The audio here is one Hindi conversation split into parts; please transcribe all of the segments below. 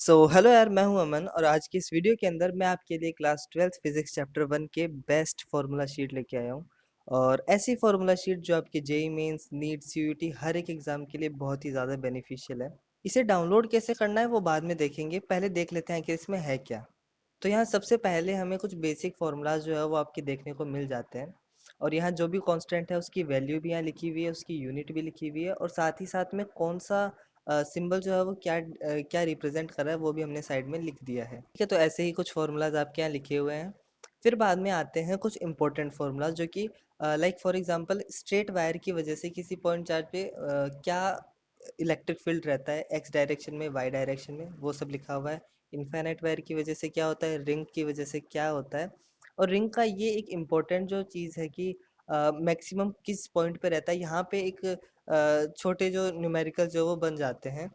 हेलो यार, मैं हूं अमन और आज की इस वीडियो के अंदर मैं आपके लिए क्लास 12th फिजिक्स चैप्टर 1 के बेस्ट फार्मूला शीट लेके आया हूं। और ऐसी फार्मूला शीट जो आपके जेई मेंस नीट सीयूईटी हर एक एग्जाम के लिए बहुत ही ज़्यादा बेनिफिशियल है। इसे डाउनलोड कैसे करना है वो बाद में देखेंगे, पहले देख लेते हैं कि इसमें है क्या। तो यहाँ सबसे पहले हमें कुछ बेसिक फार्मूलाज जो है वो आपके देखने को मिल जाते हैं। और यहाँ जो भी कांस्टेंट है उसकी वैल्यू भी यहाँ लिखी हुई है, उसकी यूनिट भी लिखी हुई है, और साथ ही साथ में कौन सा सिंबल जो है वो क्या रिप्रेजेंट कर रहा है वो भी हमने साइड में लिख दिया है। ठीक है, तो ऐसे ही कुछ फार्मूलाज आपके यहाँ लिखे हुए हैं। फिर बाद में आते हैं कुछ इंपॉर्टेंट फार्मूलाज जो कि like for example straight wire की वजह से किसी पॉइंट चार्ज पे क्या इलेक्ट्रिक फील्ड रहता है एक्स डायरेक्शन में, वाई डायरेक्शन में, वो सब लिखा हुआ है। इनफाइनाइट वायर की वजह से क्या होता है, रिंग की वजह से क्या होता है। और रिंग का ये एक इम्पोर्टेंट जो चीज़ है कि मैक्सिमम किस पॉइंट पे रहता है, यहाँ पे एक छोटे जो न्यूमेरिकल जो वो बन जाते हैं।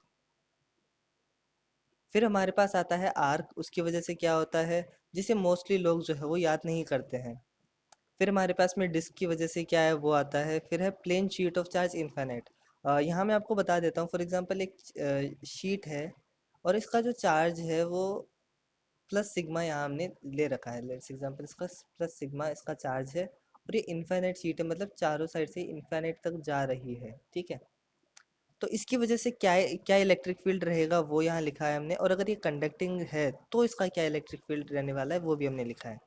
फिर हमारे पास आता है आर्क, उसकी वजह से क्या होता है, जिसे मोस्टली लोग जो है वो याद नहीं करते हैं। फिर हमारे पास में डिस्क की वजह से क्या है वो आता है। फिर है plane sheet of charge infinite. यहाँ मैं आपको बता देता हूँ, फॉर एग्जांपल एक शीट है और इसका जो चार्ज है वो प्लस सिग्मा यहाँ हमने ले रखा है। लेट्स एग्जांपल इसका प्लस सिग्मा इसका चार्ज है, और ये इनफाइनाइट शीट है, मतलब चारों साइड से इनफाइनाइट तक जा रही है। ठीक है, तो इसकी वजह से क्या इलेक्ट्रिक फील्ड रहेगा वो यहाँ लिखा है हमने, और अगर ये कंडक्टिंग है तो इसका क्या इलेक्ट्रिक फील्ड रहने वाला है वो भी हमने लिखा है।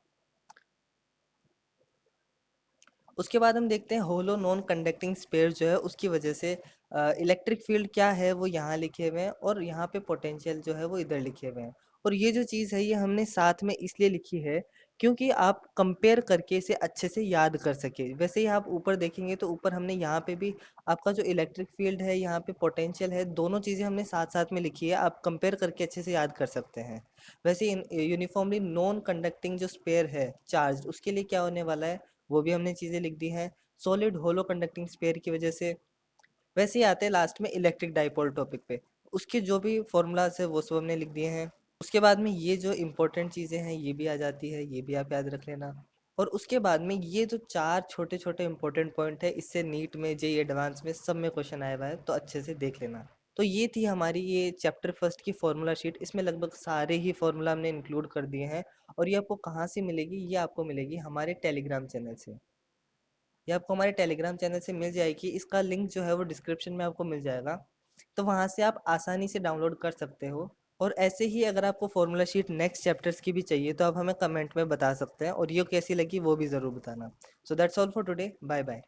उसके बाद हम देखते हैं होलो नॉन कंडक्टिंग स्पेयर जो है उसकी वजह से इलेक्ट्रिक फील्ड क्या है वो यहाँ लिखे हुए हैं, और यहाँ पे पोटेंशियल जो है वो इधर लिखे हुए हैं। और ये जो चीज़ है ये हमने साथ में इसलिए लिखी है क्योंकि आप कंपेयर करके इसे अच्छे से याद कर सके। वैसे ही आप ऊपर देखेंगे तो ऊपर हमने यहाँ पे भी आपका जो इलेक्ट्रिक फील्ड है, यहाँ पे पोटेंशियल है, दोनों चीज़ें हमने साथ साथ में लिखी है, आप कंपेयर करके अच्छे से याद कर सकते हैं। वैसे यूनिफॉर्मली नॉन कंडक्टिंग जो स्पेयर है चार्ज, उसके लिए क्या होने वाला है वो भी हमने चीज़ें लिख दी हैं, सॉलिड होलो कंडक्टिंग स्पेयर की वजह से। वैसे ही आते हैं लास्ट में इलेक्ट्रिक डाइपोल टॉपिक पे, उसके जो भी फॉर्मूलाज है वो सब हमने लिख दिए हैं। उसके बाद में ये जो इंपॉर्टेंट चीज़ें हैं ये भी आ जाती है, ये भी आप याद रख लेना। और उसके बाद में ये जो चार छोटे छोटे इंपॉर्टेंट पॉइंट है, इससे नीट में जेईई एडवांस में सब में क्वेश्चन आया हुआ है, तो अच्छे से देख लेना। तो ये थी हमारी ये चैप्टर फर्स्ट की फार्मूला शीट। इसमें लगभग सारे ही फार्मूला हमने इंक्लूड कर दिए हैं। और ये आपको कहाँ से मिलेगी, ये आपको मिलेगी हमारे टेलीग्राम चैनल से। ये आपको हमारे टेलीग्राम चैनल से मिल जाएगी, इसका लिंक जो है वो डिस्क्रिप्शन में आपको मिल जाएगा। तो वहाँ से आप आसानी से डाउनलोड कर सकते हो। और ऐसे ही अगर आपको फॉर्मूला शीट नेक्स्ट चैप्टर्स की भी चाहिए तो आप हमें कमेंट में बता सकते हैं, और ये कैसी लगी वो भी ज़रूर बताना। So that's all for today, bye bye.